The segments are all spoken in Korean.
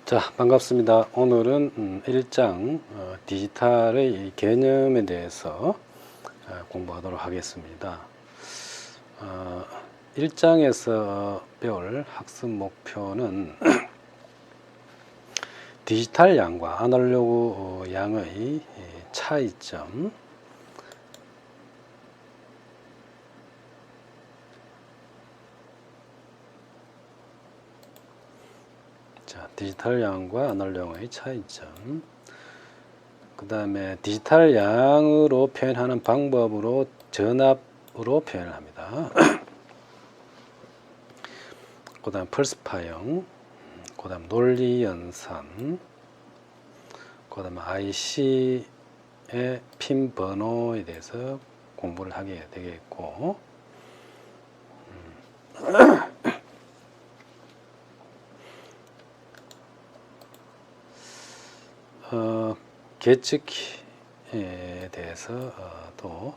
자, 반갑습니다. 오늘은 1장 디지털의 개념에 대해서 공부하도록 하겠습니다. 1장에서 배울 학습 목표는 디지털 양과 아날로그 양의 차이점, 디지털 양과 아날로그 양의 차이점, 그 다음에 디지털 양으로 표현하는 방법으로 전압으로 표현을 합니다. 그 다음 펄스파형, 그 다음 논리연산, 그 다음 IC의 핀 번호에 대해서 공부를 하게 되겠고, 계측에 대해서 또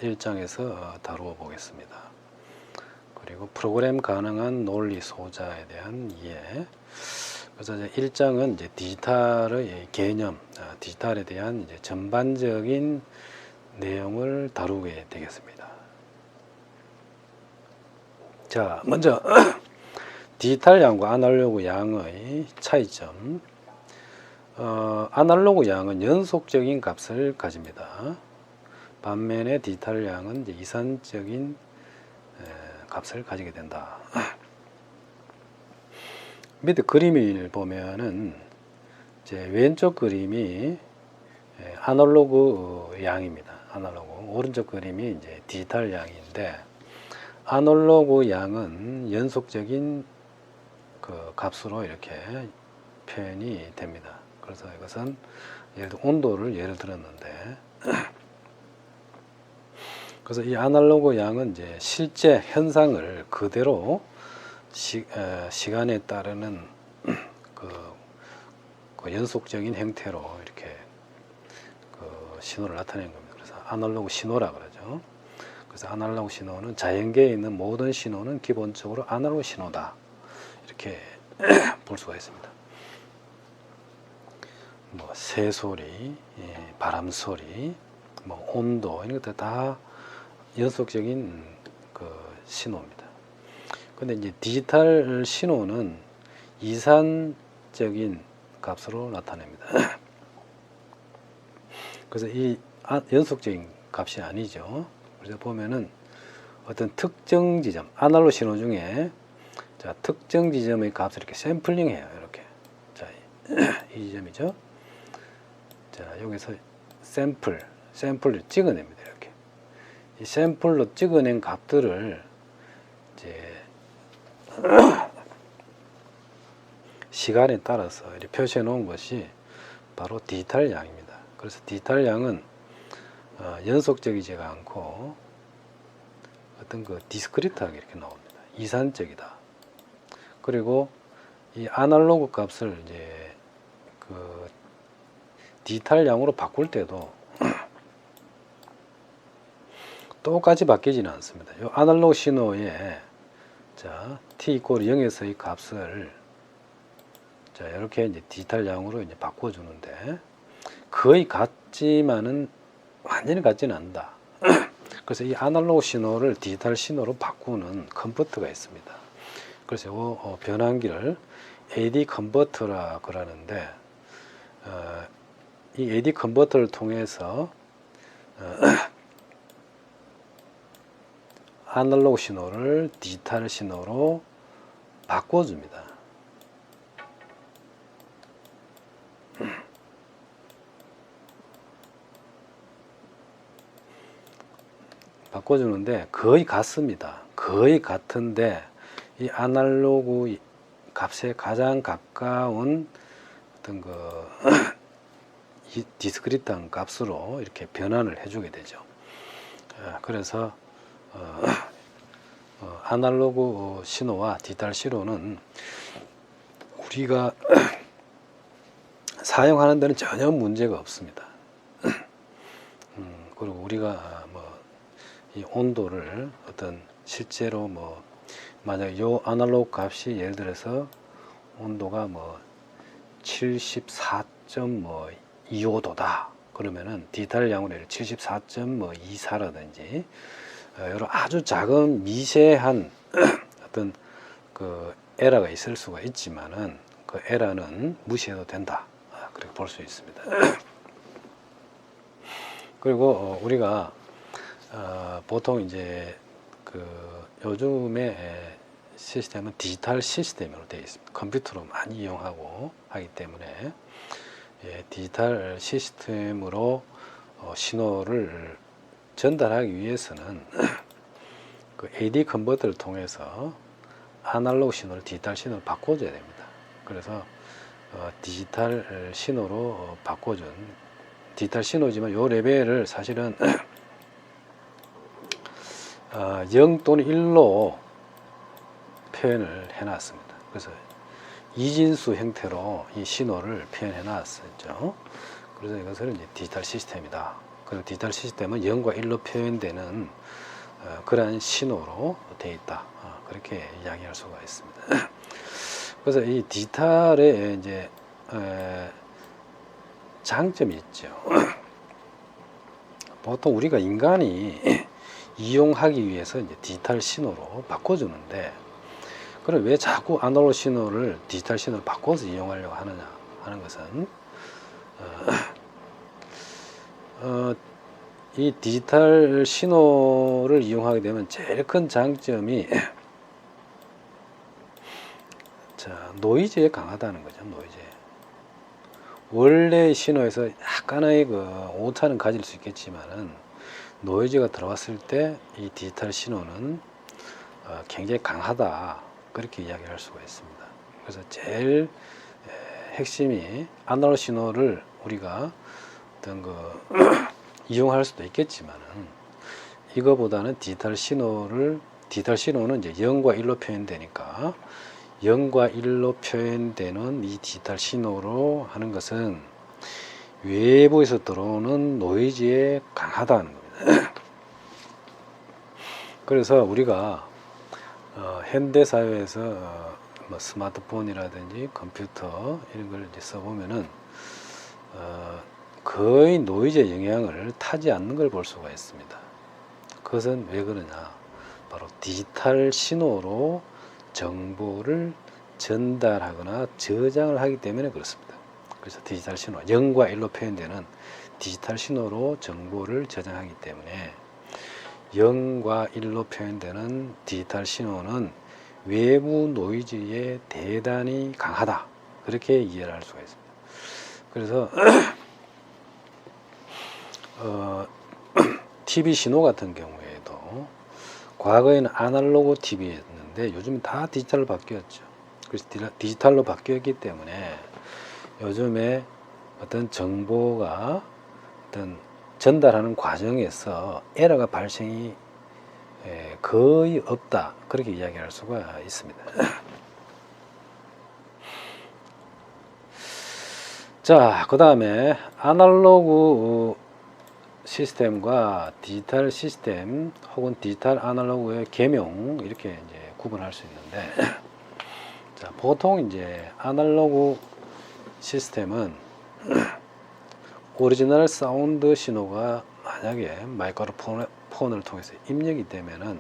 1장에서 다루어 보겠습니다. 그리고 프로그램 가능한 논리 소자에 대한 이해. 그래서 이제 1장은 이제 디지털의 개념, 디지털에 대한 이제 전반적인 내용을 다루게 되겠습니다. 자, 먼저 디지털 양과 아날로그 양의 차이점. 아날로그 양은 연속적인 값을 가집니다. 반면에 디지털 양은 이제 이산적인 값을 가지게 된다. 밑에 그림을 보면은 이제 왼쪽 그림이 아날로그 양입니다. 아날로그. 오른쪽 그림이 이제 디지털 양인데, 아날로그 양은 연속적인 그 값으로 이렇게 표현이 됩니다. 그래서 이것은 예를 들어 온도를 예를 들었는데, 그래서 이 아날로그 양은 이제 실제 현상을 그대로 시간에 따르는 그 연속적인 형태로 이렇게 그 신호를 나타내는 겁니다. 그래서 아날로그 신호라 그러죠. 그래서 아날로그 신호는 자연계에 있는 모든 신호는 기본적으로 아날로그 신호다, 이렇게 볼 수가 있습니다. 뭐 새소리, 바람 소리, 뭐 온도, 이런 것들 다 연속적인 그 신호입니다. 근데 이제 디지털 신호는 이산적인 값으로 나타냅니다. 그래서 이 연속적인 값이 아니죠. 그래서 보면은 어떤 특정 지점, 아날로그 신호 중에 자, 특정 지점의 값을 이렇게 샘플링해요. 이렇게. 자, 이 지점이죠. 자, 여기서 샘플을 찍어냅니다. 이렇게. 이 샘플로 찍어낸 값들을 이제 시간에 따라서 이렇게 표시해 놓은 것이 바로 디지털 양입니다. 그래서 디지털 양은 연속적이지가 않고 어떤 그 디스크리트하게 이렇게 나옵니다. 이산적이다. 그리고 이 아날로그 값을 이제 그 디지털 양으로 바꿀 때도 똑같이 바뀌지는 않습니다. 이 아날로그 신호에 자, t = 0에서의 값을 자, 이렇게 이제 디지털 양으로 이제 바꿔주는데 거의 같지만은 완전히 같지는 않다. 그래서 이 아날로그 신호를 디지털 신호로 바꾸는 컨버터가 있습니다. 그래서 이 변환기를 AD 컨버터라 그러는데, 이 AD 컨버터를 통해서 아날로그 신호를 디지털 신호로 바꿔줍니다. 바꿔주는데 거의 같습니다. 거의 같은데 이 아날로그 값에 가장 가까운 어떤 그 디스크리트한 값으로 이렇게 변환을 해주게 되죠. 그래서 아날로그 신호와 디지털 신호는 우리가 사용하는 데는 전혀 문제가 없습니다. 그리고 우리가 뭐 이 온도를 어떤 실제로 만약 요 아날로그 값이 예를 들어서 온도가 74.25도다. 그러면은 디지털 양으로 74.24라든지 여러 아주 작은 미세한 어떤 그 에러가 있을 수가 있지만은 그 에러는 무시해도 된다. 그렇게 볼 수 있습니다. 그리고 우리가 보통 이제 그 요즘에 시스템은 디지털 시스템으로 되어 있습니다. 컴퓨터로 많이 이용하고 하기 때문에 디지털 시스템으로 신호를 전달하기 위해서는 그 AD 컨버터를 통해서 아날로그 신호를 디지털 신호로 바꿔줘야 됩니다. 그래서 디지털 신호로 바꿔준 디지털 신호지만 요 레벨을 사실은 0 또는 1로 표현을 해놨습니다. 그래서 이진수 형태로 이 신호를 표현해 놨었죠. 그래서 이것을 이제 디지털 시스템이다. 그리고 디지털 시스템은 0과 1로 표현되는 그러한 신호로 되어 있다. 그렇게 이야기할 수가 있습니다. 그래서 이 디지털의 이제 장점이 있죠. 보통 우리가 인간이 이용하기 위해서 이제 디지털 신호로 바꿔주는데, 그럼 왜 자꾸 아날로그 신호를 디지털 신호로 바꿔서 이용하려고 하느냐 하는 것은 이 디지털 신호를 이용하게 되면 제일 큰 장점이 노이즈에 강하다는 거죠. 노이즈. 원래 신호에서 약간의 그 오차는 가질 수 있겠지만은 노이즈가 들어왔을 때 이 디지털 신호는 굉장히 강하다. 그렇게 이야기를 할 수가 있습니다. 그래서 제일 핵심이 아날로그 신호를 우리가 어떤 이용할 수도 있겠지만은 이거보다는 디지털 신호는 이제 0과 1로 표현되니까 0과 1로 표현되는 이 디지털 신호로 하는 것은 외부에서 들어오는 노이즈에 강하다는 겁니다. 그래서 우리가 현대 사회에서 뭐 스마트폰이라든지 컴퓨터 이런 걸 이제 써보면은 거의 노이즈의 영향을 타지 않는 걸 볼 수가 있습니다. 그것은 왜 그러냐? 바로 디지털 신호로 정보를 전달하거나 저장을 하기 때문에 그렇습니다. 그래서 디지털 신호, 0과 1로 표현되는 디지털 신호로 정보를 저장하기 때문에 0과 1로 표현되는 디지털 신호는 외부 노이즈에 대단히 강하다. 그렇게 이해를 할 수가 있습니다. 그래서 TV 신호 같은 경우에도 과거에는 아날로그 TV였는데 요즘은 다 디지털로 바뀌었죠. 그래서 디지털로 바뀌었기 때문에 요즘에 어떤 정보가 어떤 전달하는 과정에서 에러가 발생이 거의 없다. 그렇게 이야기할 수가 있습니다. 자, 그 다음에 아날로그 시스템과 디지털 시스템 혹은 디지털 아날로그의 계명, 이렇게 이제 구분할 수 있는데, 자, 보통 이제 아날로그 시스템은 오리지널 사운드 신호가 만약에 마이크로폰을 통해서 입력이 되면은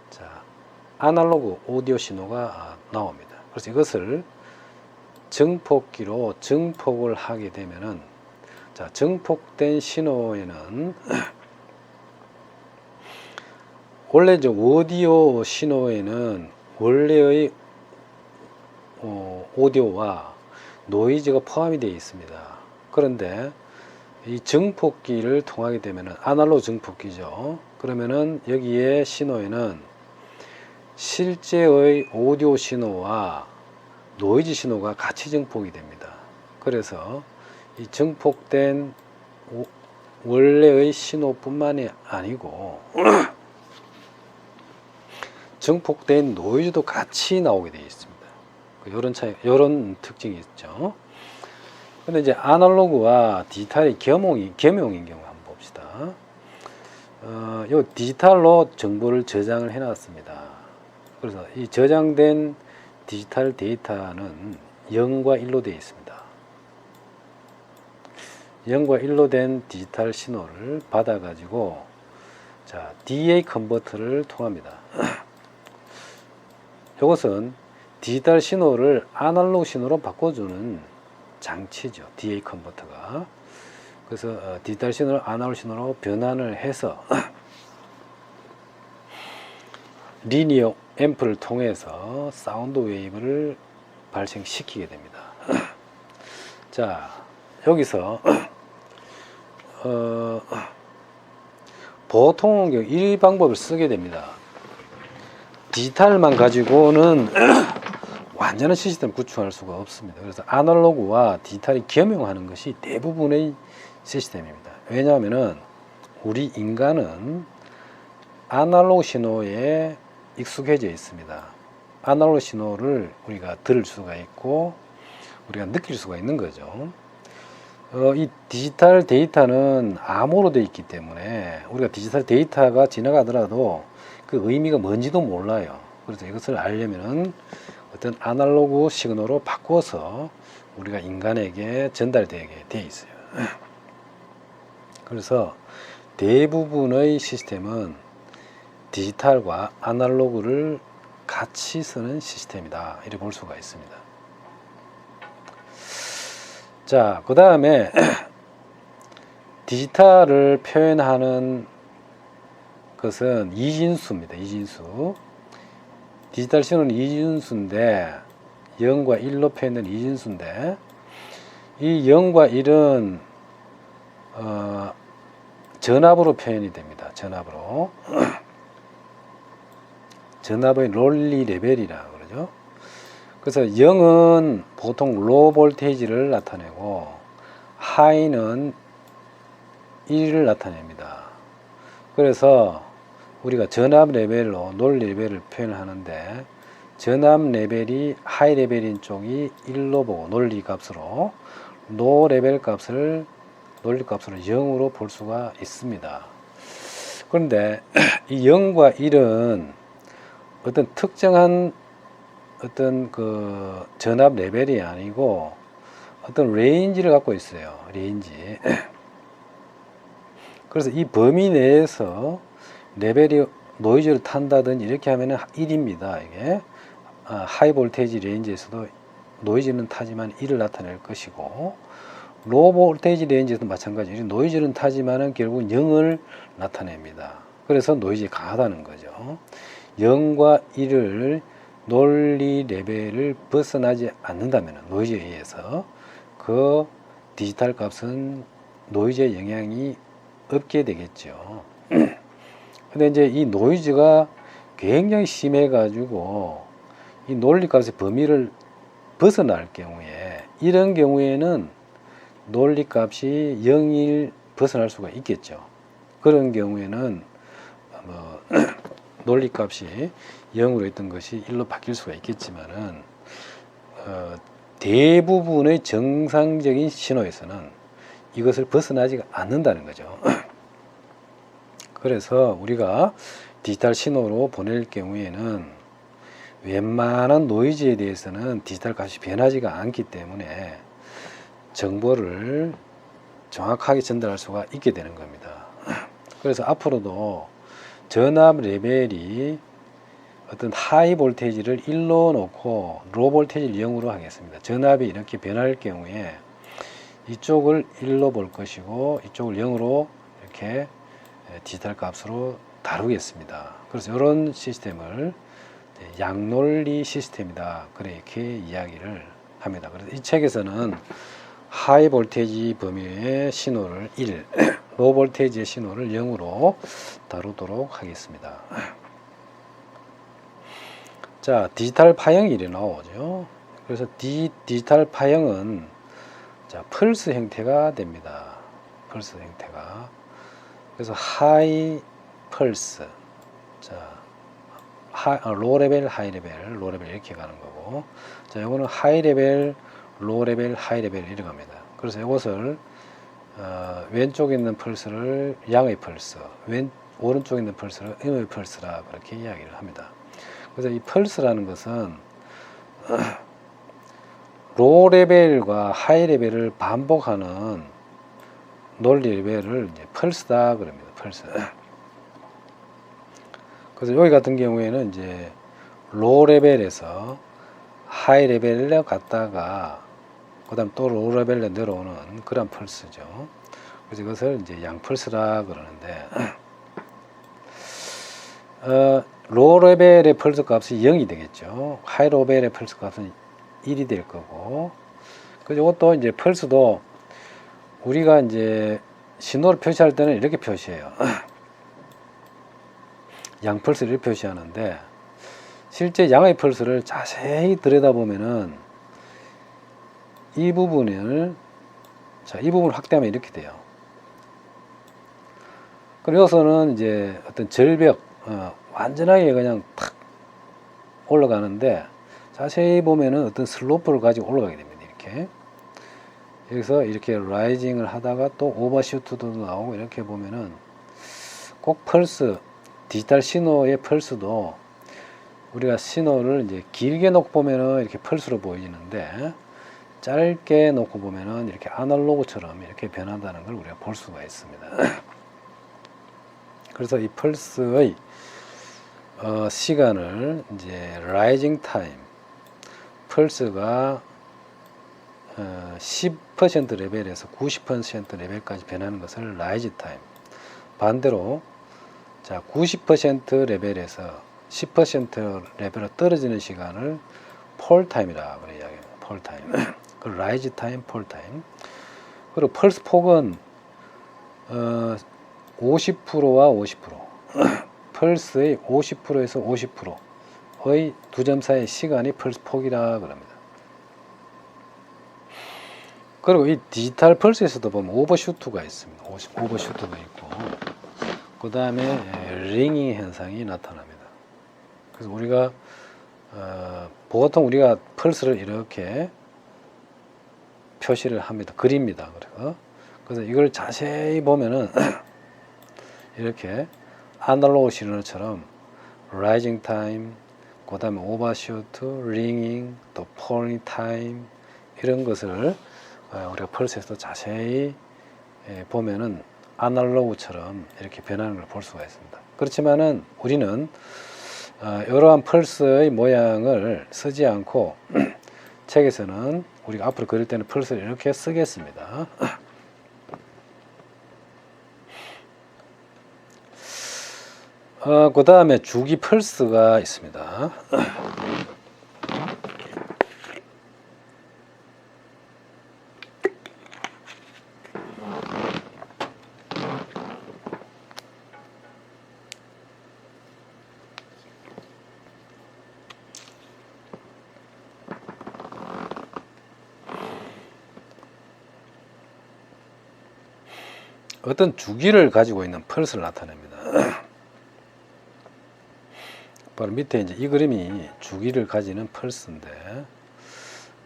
자, 아날로그 오디오 신호가 나옵니다. 그래서 이것을 증폭기로 증폭을 하게 되면은 자, 증폭된 신호에는 원래 이제 오디오 신호에는 원래의 오디오와 노이즈가 포함이 되어 있습니다. 그런데 이 증폭기를 통하게 되면은 아날로그 증폭기죠. 그러면은 여기에 신호에는 실제의 오디오 신호와 노이즈 신호가 같이 증폭이 됩니다. 그래서 이 증폭된 원래의 신호뿐만이 아니고 증폭된 노이즈도 같이 나오게 되어 있습니다. 이런 특징이 있죠. 근데 이제 아날로그와 디지털의 겸용인 경우 한번 봅시다. 요 디지털로 정보를 저장을 해놨습니다. 그래서 이 저장된 디지털 데이터는 0과 1로 되어 있습니다. 0과 1로 된 디지털 신호를 받아 가지고 자, DA 컨버터를 통합니다. 이것은 디지털 신호를 아날로그 신호로 바꿔주는 장치죠. DA 컨버터가. 그래서 디지털 신호를 아날로그 신호로 변환을 해서 리니어 앰프를 통해서 사운드 웨이브를 발생시키게 됩니다. 자, 여기서 보통 이 방법을 쓰게 됩니다. 디지털만 가지고는 완전한 시스템을 구축할 수가 없습니다. 그래서 아날로그와 디지털이 겸용하는 것이 대부분의 시스템입니다. 왜냐하면 우리 인간은 아날로그 신호에 익숙해져 있습니다. 아날로그 신호를 우리가 들을 수가 있고 우리가 느낄 수가 있는 거죠. 이 디지털 데이터는 암호로 되어 있기 때문에 우리가 디지털 데이터가 지나가더라도 그 의미가 뭔지도 몰라요. 그래서 이것을 알려면은 어떤 아날로그 시그널로 바꿔서 우리가 인간에게 전달되게 되어 있어요. 그래서 대부분의 시스템은 디지털과 아날로그를 같이 쓰는 시스템이다, 이렇게 볼 수가 있습니다. 자, 그 다음에 디지털을 표현하는 것은 이진수입니다. 이진수. 디지털 신호는 이진수인데 0과 1로 표현된 이진수인데 이 0과 1은 전압으로 표현이 됩니다. 전압으로. 전압의 롤리 레벨이라 그러죠. 그래서 0은 보통 로 볼테이지를 나타내고 하이는 1을 나타냅니다. 그래서 우리가 전압 레벨로 롤리 레벨을 표현하는데 전압 레벨이 하이 레벨인 쪽이 1로 보고 롤리 값으로 노 레벨 값을 롤리 값으로 0으로 볼 수가 있습니다. 그런데 이 0과 1은 어떤 특정한 어떤 그 전압 레벨이 아니고 어떤 레인지를 갖고 있어요. 레인지. 그래서 이 범위 내에서 레벨이 노이즈를 탄다든지 이렇게 하면은 1입니다. 이게 하이 볼테이지 레인지에서도 노이즈는 타지만 1을 나타낼 것이고 로 볼테이지 레인지에서도 마찬가지로 노이즈는 타지만은 결국 0을 나타냅니다. 그래서 노이즈가 강하다는 거죠. 0과 1을 논리 레벨을 벗어나지 않는다면 노이즈에 의해서 그 디지털 값은 노이즈의 영향이 없게 되겠죠. 근데 이제 이 노이즈가 굉장히 심해 가지고 이 논리 값의 범위를 벗어날 경우에 이런 경우에는 논리 값이 0일 벗어날 수가 있겠죠. 그런 경우에는 논리 값이 0으로 있던 것이 1로 바뀔 수가 있겠지만은 대부분의 정상적인 신호에서는 이것을 벗어나지 않는다는 거죠. 그래서 우리가 디지털 신호로 보낼 경우에는 웬만한 노이즈에 대해서는 디지털 값이 변하지가 않기 때문에 정보를 정확하게 전달할 수가 있게 되는 겁니다. 그래서 앞으로도 전압 레벨이 어떤 하이 볼테이지를 1로 놓고 로 볼테이지를 0으로 하겠습니다. 전압이 이렇게 변할 경우에 이쪽을 1로 볼 것이고 이쪽을 0으로 이렇게 디지털 값으로 다루겠습니다. 그래서 이런 시스템을 양논리 시스템이다, 그렇게 이야기를 합니다. 그래서 이 책에서는 하이 볼테이지 범위의 신호를 1, 로 볼테이지의 신호를 0으로 다루도록 하겠습니다. 자, 디지털 파형이 이래 나오죠. 그래서 디지털 파형은 자, 펄스 형태가 됩니다. 펄스 형태가. 그래서 하이 펄스, 자, 로 레벨, 하이 레벨, 로 레벨 이렇게 가는 거고, 자, 요거는 하이 레벨, 로 레벨, 하이 레벨 이렇게 갑니다. 그래서 이것을 왼쪽에 있는 펄스를 양의 펄스, 오른쪽에 있는 펄스를 음의 펄스라 그렇게 이야기를 합니다. 그래서 이 펄스라는 것은 로우 레벨과 하이 레벨을 반복하는 논리 레벨을 이제 펄스다 그럽니다. 펄스. 그래서 여기 같은 경우에는 이제 로우 레벨에서 하이 레벨에 갔다가 그다음 또 로우 레벨에 내려오는 그런 펄스죠. 그래서 이것을 이제 양펄스라 그러는데 로우 레벨의 펄스 값이 0이 되겠죠. 하이 레벨의 펄스 값은 1이 될 거고. 그래서 이것도 이제 펄스도 우리가 이제 신호를 표시할 때는 이렇게 표시해요. 양펄스를 이렇게 표시하는데 실제 양의 펄스를 자세히 들여다보면은 이 부분을 이 부분을 확대하면 이렇게 돼요. 그리고 여기서는 이제 어떤 절벽 완전하게 그냥 탁 올라가는데 자세히 보면은 어떤 슬로프를 가지고 올라가게 됩니다. 이렇게 여기서 이렇게 라이징을 하다가 또 오버슈트도 나오고 이렇게 보면은 꼭 펄스 디지털 신호의 펄스도 우리가 신호를 이제 길게 놓고 보면은 이렇게 펄스로 보이는데 짧게 놓고 보면은 이렇게 아날로그처럼 이렇게 변한다는 걸 우리가 볼 수가 있습니다. 그래서 이 펄스의 시간을 이제 라이징 타임, 펄스가 10% 레벨에서 90% 레벨까지 변하는 것을 라이즈 타임, 반대로 자 90% 레벨에서 10% 레벨로 떨어지는 시간을 폴 타임이라고 이야기합니다. 폴 타임. 그 라이즈 타임, 폴 타임. 그리고 펄스 폭은 50%와 50%, 펄스의 50%에서 50%의 두 점 사이의 시간이 펄스 폭이라 그럽니다. 그리고 이 디지털 펄스에서도 보면 오버슈트가 있습니다. 오버슈트가 있고, 그 다음에 링잉 현상이 나타납니다. 그래서 우리가 보통 우리가 펄스를 이렇게 표시를 합니다. 그립니다. 그래서 이걸 자세히 보면은 이렇게 아날로그 신호처럼 라이징 타임, 그 다음에 오버슈트, 링잉, 또 폴링 타임 이런 것을 우리가 펄스에서 자세히 보면은 아날로그처럼 이렇게 변하는 걸 볼 수가 있습니다. 그렇지만은 우리는 이러한 펄스의 모양을 쓰지 않고 책에서는 우리가 앞으로 그릴 때는 펄스를 이렇게 쓰겠습니다. 그 다음에 주기 펄스가 있습니다. 어떤 주기를 가지고 있는 펄스를 나타냅니다. 바로 밑에 이제 이 그림이 주기를 가지는 펄스인데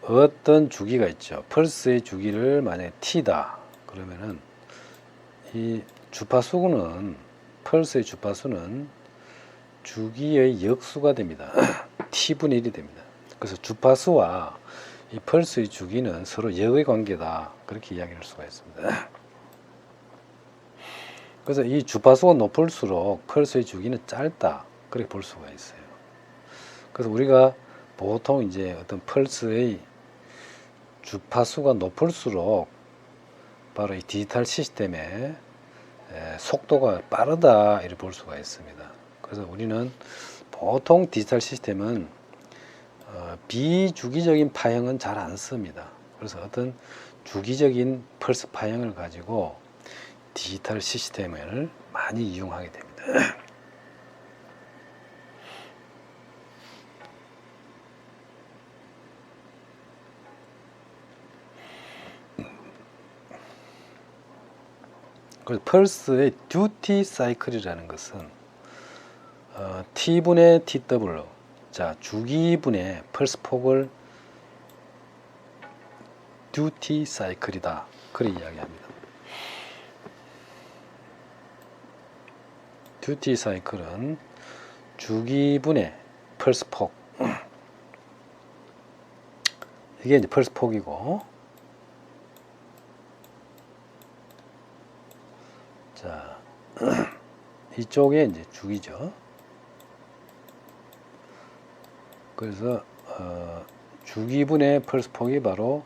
어떤 주기가 있죠. 펄스의 주기를 만약에 t다 그러면은 이 주파수는 펄스의 주파수는 주기의 역수가 됩니다. t분의 1이 됩니다. 그래서 주파수와 이 펄스의 주기는 서로 역의 관계다 그렇게 이야기할 수가 있습니다. 그래서 이 주파수가 높을수록 펄스의 주기는 짧다 그렇게 볼 수가 있어요. 그래서 우리가 보통 이제 어떤 펄스의 주파수가 높을수록 바로 이 디지털 시스템의 속도가 빠르다 이렇게 볼 수가 있습니다. 그래서 우리는 보통 디지털 시스템은 비주기적인 파형은 잘 안 씁니다. 그래서 어떤 주기적인 펄스 파형을 가지고 디지털 시스템을 많이 이용하게 됩니다. 그래서 펄스의 듀티 사이클이라는 것은 T분의 TW, 자 주기분의 펄스 폭을 듀티 사이클이다 그렇게 이야기합니다. 듀티 사이클은 주기분의 펄스 폭, 이게 이제 펄스 폭이고, 자, 이쪽에 이제 주기죠. 그래서 주기분의 펄스 폭이 바로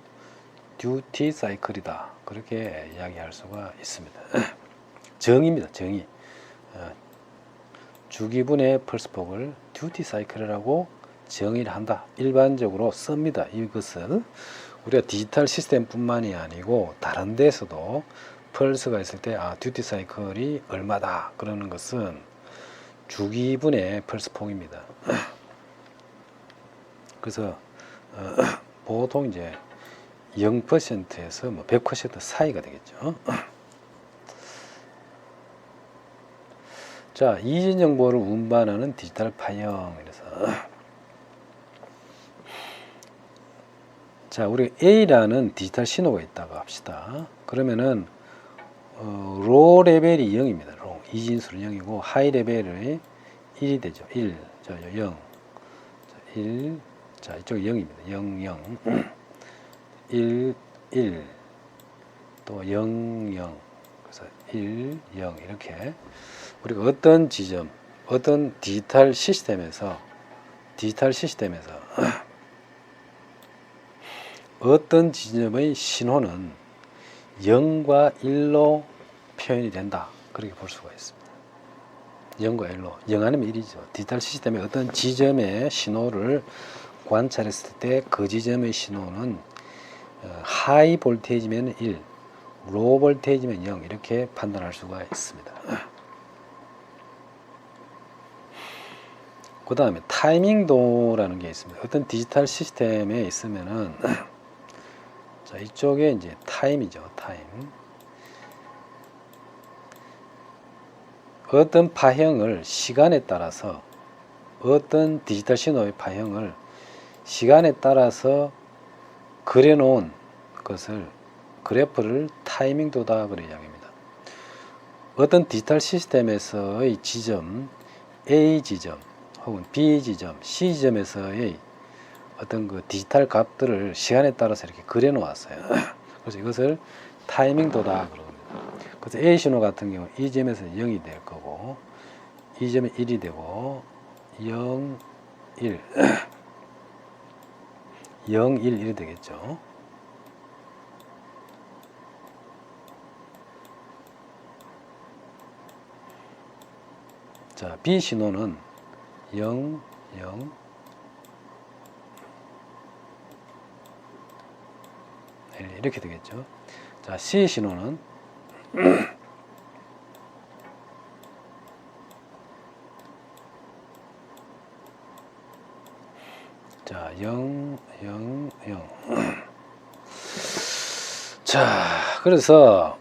듀티 사이클이다. 그렇게 이야기할 수가 있습니다. 정의입니다. 정의. 주기분의 펄스 폭을 듀티 사이클이라고 정의를 한다. 일반적으로 씁니다. 이것을 우리가 디지털 시스템뿐만이 아니고 다른 데서도 펄스가 있을 때 듀티 사이클이 얼마다 그러는 것은 주기분의 펄스 폭입니다. 그래서 보통 이제 0%에서 뭐 100% 사이가 되겠죠. 자, 이진 정보를 운반하는 디지털 파형. 그래서 자, 우리 A라는 디지털 신호가 있다고 합시다. 그러면은 로 레벨이 0입니다. 로. 이진수는 0이고 하이 레벨이 1이 되죠. 1, 0, 1, 자, 이쪽 0입니다. 0, 0, 1, 1, 또 0, 0, 그래서 1, 0 이렇게 우리가 어떤 지점, 어떤 디지털 시스템에서 어떤 지점의 신호는 0과 1로 표현이 된다. 그렇게 볼 수가 있습니다. 0과 1로. 0 아니면 1이죠. 디지털 시스템의 어떤 지점의 신호를 관찰했을 때 그 지점의 신호는 하이 볼테이지면 1, 로우 볼테이지면 0 이렇게 판단할 수가 있습니다. 그 다음에 타이밍도라는 게 있습니다. 어떤 디지털 시스템에 있으면은 자, 이쪽에 이제 타임이죠. 타임. 어떤 파형을 시간에 따라서 어떤 디지털 신호의 파형을 시간에 따라서 그려놓은 것을 그래프를 타이밍도다 그래 이야기합니다. 어떤 디지털 시스템에서의 지점 A 지점 혹은 B 지점, C 지점에서의 어떤 그 디지털 값들을 시간에 따라서 이렇게 그려 놓았어요. 그래서 이것을 타이밍도다 그럽니다. 그래서 A 신호 같은 경우 이 점에서 0이 될 거고 이 점에 1이 되고 0, 1 0, 1, 1이 되겠죠. 자, B 신호는 0, 0, 이렇게 되겠죠. 자, C 신호는 자, 0, 0, 0. 자, 그래서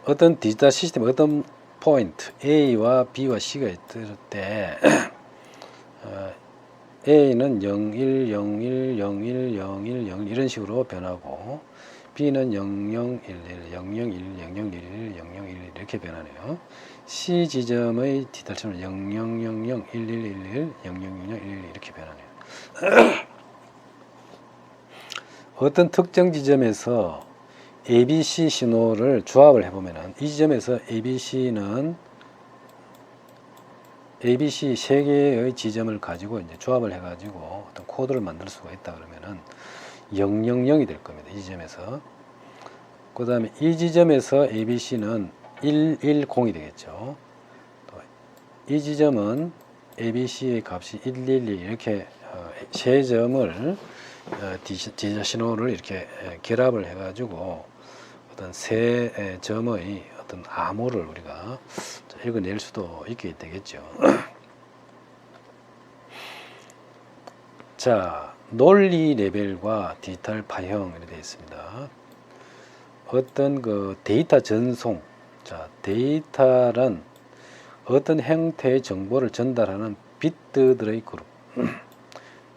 어떤 디지털 시스템, 어떤 포인트 A와 B와 C가 있을 때 A는 01, 01, 01, 01, 01 이런 식으로 변하고 B는 00, 11, 00, 11, 00, 11, 00, 11 이렇게 변하네요. C 지점의 디지털 신호는 0000, 1111, 0000, 11 이렇게 변하네요. 어떤 특정 지점에서 ABC 신호를 조합을 해보면 이 지점에서 ABC는 ABC 세 개의 지점을 가지고 이제 조합을 해가지고 어떤 코드를 만들 수가 있다 그러면은 000이 될 겁니다. 이 지점에서. 그 다음에 이 지점에서 ABC는 110이 되겠죠. 또 이 지점은 ABC의 값이 112 이렇게 세 점을 디지털 신호를 이렇게 결합을 해가지고 어떤 세 점의 어떤 암호를 우리가 읽어낼 수도 있게 되겠죠. 자, 논리 레벨과 디지털 파형이 되어 있습니다. 어떤 그 데이터 전송, 자, 데이터란 어떤 형태의 정보를 전달하는 비트들의 그룹,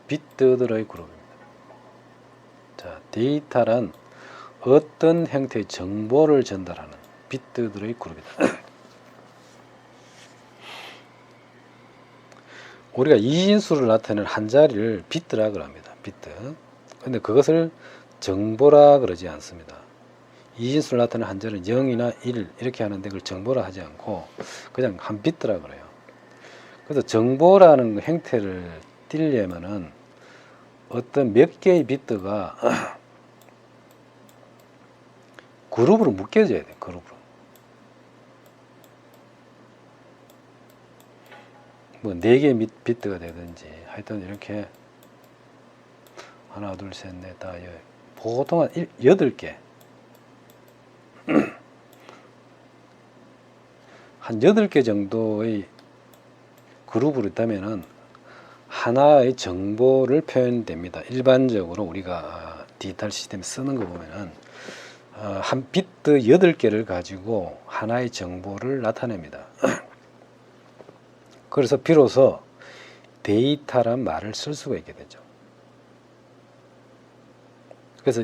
비트들의 그룹입니다. 자, 데이터란 어떤 형태의 정보를 전달하는 비트들의 그룹이다. 우리가 이진수를 나타내는 한 자리를 비트라고 합니다. 비트. 근데 그것을 정보라 그러지 않습니다. 이진수를 나타내는 한자는 0이나 1 이렇게 하는데 그걸 정보라 하지 않고 그냥 한 비트라 그래요. 그래서 정보라는 행태를 띄려면은 어떤 몇 개의 비트가 그룹으로 묶여져야 돼요. 그룹으로. 뭐 4개의 비트가 되든지 하여튼 이렇게 하나 둘 셋 넷 다 보통 한 8개 한 8개 정도의 그룹으로 있다면은 하나의 정보를 표현됩니다. 일반적으로 우리가 디지털 시스템 쓰는 거 보면은 한 비트 8개를 가지고 하나의 정보를 나타냅니다. 그래서 비로소 데이터란 말을 쓸 수가 있게 되죠. 그래서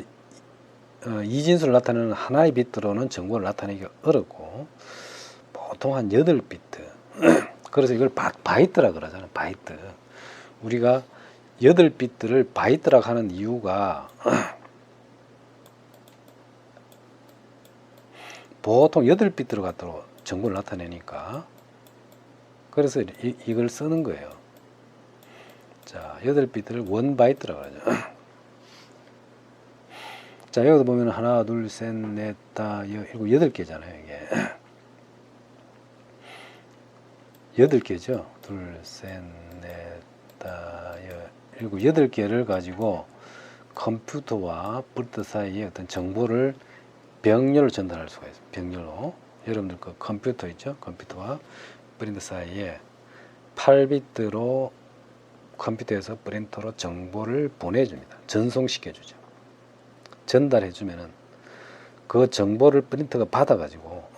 이진수를 나타내는 하나의 비트로는 정보를 나타내기가 어렵고 보통 한 8비트 그래서 이걸 바이트라 그러잖아요. 바이트. 우리가 8비트를 바이트라 하는 이유가 보통 8비트로 갖도록 정보를 나타내니까 그래서 이걸 쓰는 거예요. 자, 8비트를 1바이트라고 하죠. 자, 여기도 보면 하나, 둘, 셋, 넷, 다, 일곱, 8개잖아요, 이게. 8개죠. 둘, 셋, 넷, 다, 일곱, 8개를 가지고 컴퓨터와 프린터 사이에 어떤 정보를 병렬로 전달할 수가 있어요. 병렬로. 여러분들 그 컴퓨터 있죠? 컴퓨터와 프린터 사이에 8비트로 컴퓨터에서 프린터로 정보를 보내줍니다. 전송시켜주죠. 전달해주면은 그 정보를 프린터가 받아가지고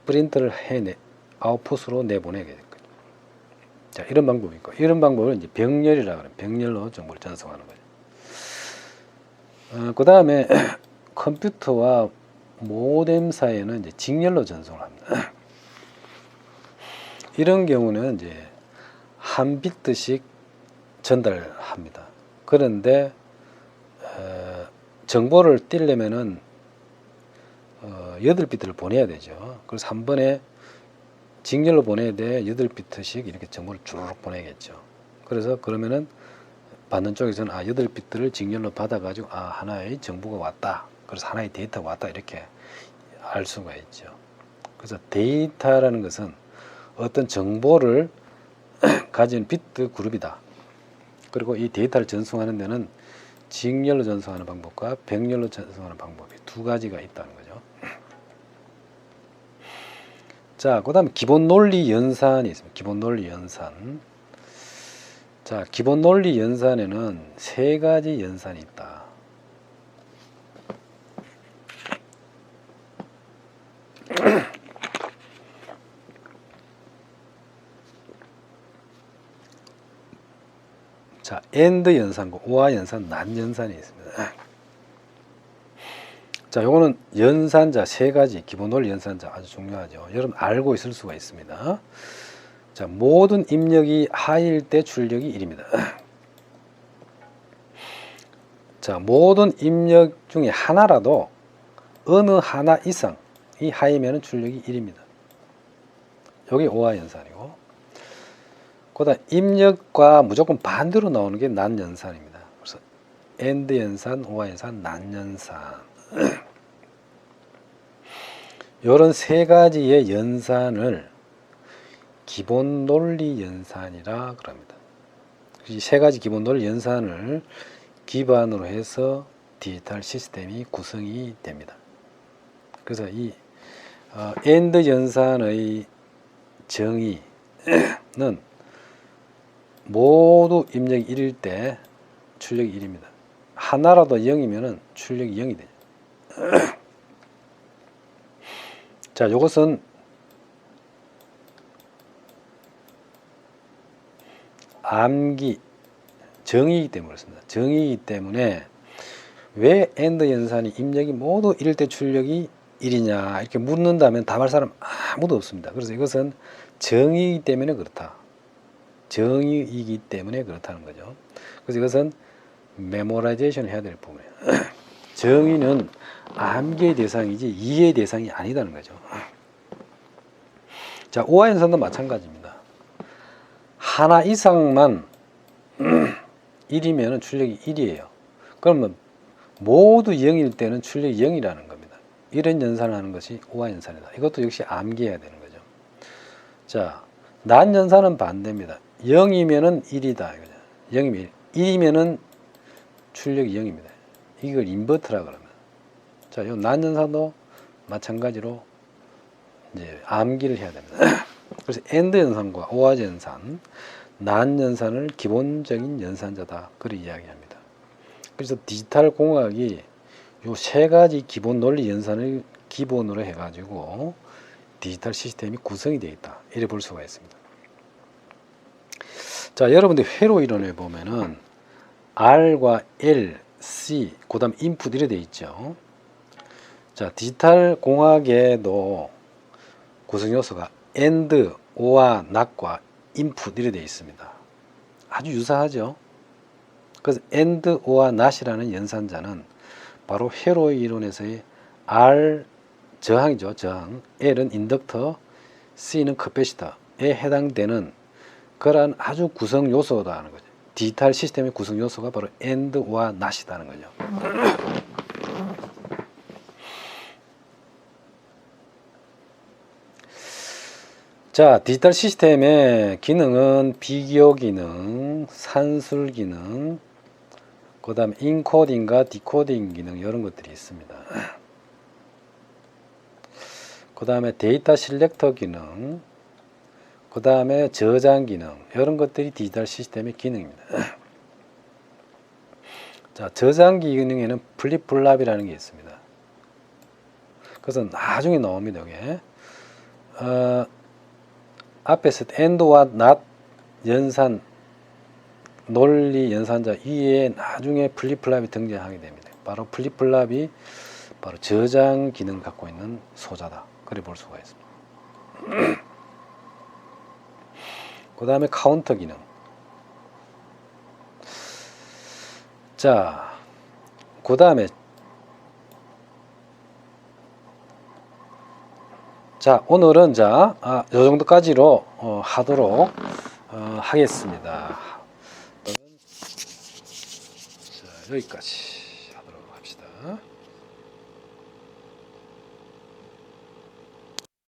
프린터를 아웃풋으로 내보내게 될 거죠. 자, 이런 방법이 있고, 이런 방법을 이제 병렬이라고 하는 병렬로 정보를 전송하는 거죠. 그 다음에 컴퓨터와 모뎀 사이에는 이제 직렬로 전송을 합니다. 이런 경우는 이제 한 비트씩 전달합니다. 그런데 정보를 띄려면은 8비트를 보내야 되죠. 그래서 한 번에 직렬로 보내야 돼 8비트씩 이렇게 정보를 쭉 보내겠죠. 그래서 그러면은 받는 쪽에서는 8비트를 직렬로 받아가지고 하나의 정보가 왔다. 그래서 하나의 데이터가 왔다. 이렇게 알 수가 있죠. 그래서 데이터라는 것은 어떤 정보를 가진 비트 그룹이다. 그리고 이 데이터를 전송하는 데는 직렬로 전송하는 방법과 병렬로 전송하는 방법이 두 가지가 있다는 거죠. 자, 그 다음에 기본 논리 연산이 있습니다. 기본 논리 연산. 자, 기본 논리 연산에는 3가지 연산이 있다. 자, AND 연산과 OR 연산, NAND 연산이 있습니다. 자, 요거는 연산자 3가지, 기본 논리 연산자 아주 중요하죠. 여러분 알고 있을 수가 있습니다. 자, 모든 입력이 하일 때 출력이 1입니다. 자, 모든 입력 중에 하나라도 어느 하나 이상이 하이면 출력이 1입니다. 여기 OR 연산이고, 그다음 입력과 무조건 반대로 나오는 게 난 연산입니다. 그래서 AND 연산, OR 연산, 난 연산. 이런 3가지의 연산을 기본 논리 연산이라 그럽니다. 이 3가지 기본 논리 연산을 기반으로 해서 디지털 시스템이 구성이 됩니다. 그래서 이 AND 연산의 정의는 모두 입력이 1일 때 출력이 1입니다. 하나라도 0이면 출력이 0이 되죠. 자, 이것은 암기, 정의이기 때문에 그렇습니다. 정의이기 때문에 왜 AND 연산이 입력이 모두 1일 때 출력이 1이냐 이렇게 묻는다면 답할 사람 아무도 없습니다. 그래서 이것은 정의이기 때문에 그렇다. 정의이기 때문에 그렇다는 거죠. 그래서 이것은 메모라이제이션 해야 될 부분이에요. 정의는 암기의 대상이지 이해의 대상이 아니다는 거죠. 자, 오화연산도 마찬가지입니다. 하나 이상만 1이면 출력이 1이에요. 그러면 모두 0일 때는 출력이 0이라는 겁니다. 이런 연산을 하는 것이 오화연산이다. 이것도 역시 암기해야 되는 거죠. 자, 난연산은 반대입니다. 0이면은 1이다. 0이면 1이면은 출력이 0입니다. 이걸 인버터라 그러면. 자, 요 난연산도 마찬가지로 이제 암기를 해야 됩니다. 그래서 엔드 연산과 오화제 연산, 난연산을 기본적인 연산자다. 그렇게 이야기합니다. 그래서 디지털 공학이 요 세 가지 기본 논리 연산을 기본으로 해가지고 디지털 시스템이 구성이 되어 있다. 이래 볼 수가 있습니다. 자, 여러분들 회로 이론에 보면은 R과 L, C, 그 다음 인풋 이래 되어 있죠. 자, 디지털 공학에도 구성 요소가 AND, OR, NOT과 인풋 이래 되어 있습니다. 아주 유사하죠. 그래서 AND, OR, NOT이라는 연산자는 바로 회로 이론에서의 R 저항이죠. 저항. L은 인덕터, C는 커패시터에 해당되는 그러한 아주 구성 요소다는 거죠. 디지털 시스템의 구성 요소가 바로 AND와 NOT이라는 거죠. 자, 디지털 시스템의 기능은 비교 기능, 산술 기능, 그 다음에 인코딩과 디코딩 기능 이런 것들이 있습니다. 그 다음에 데이터 실렉터 기능, 그 다음에 저장 기능 이런 것들이 디지털 시스템의 기능입니다. 자, 저장 기능에는 플립플랍이라는 게 있습니다. 그래서 나중에 나옵니다. 이게 앞에서 AND와 NOT 연산 논리 연산자 위에 나중에 플립플랍이 등장하게 됩니다. 바로 플립플랍이 바로 저장 기능을 갖고 있는 소자다. 그래 볼 수가 있습니다. 그 다음에 카운터 기능. 자, 그 다음에 자, 오늘은 요 정도까지로 하도록 하겠습니다. 자, 여기까지 하도록 합시다.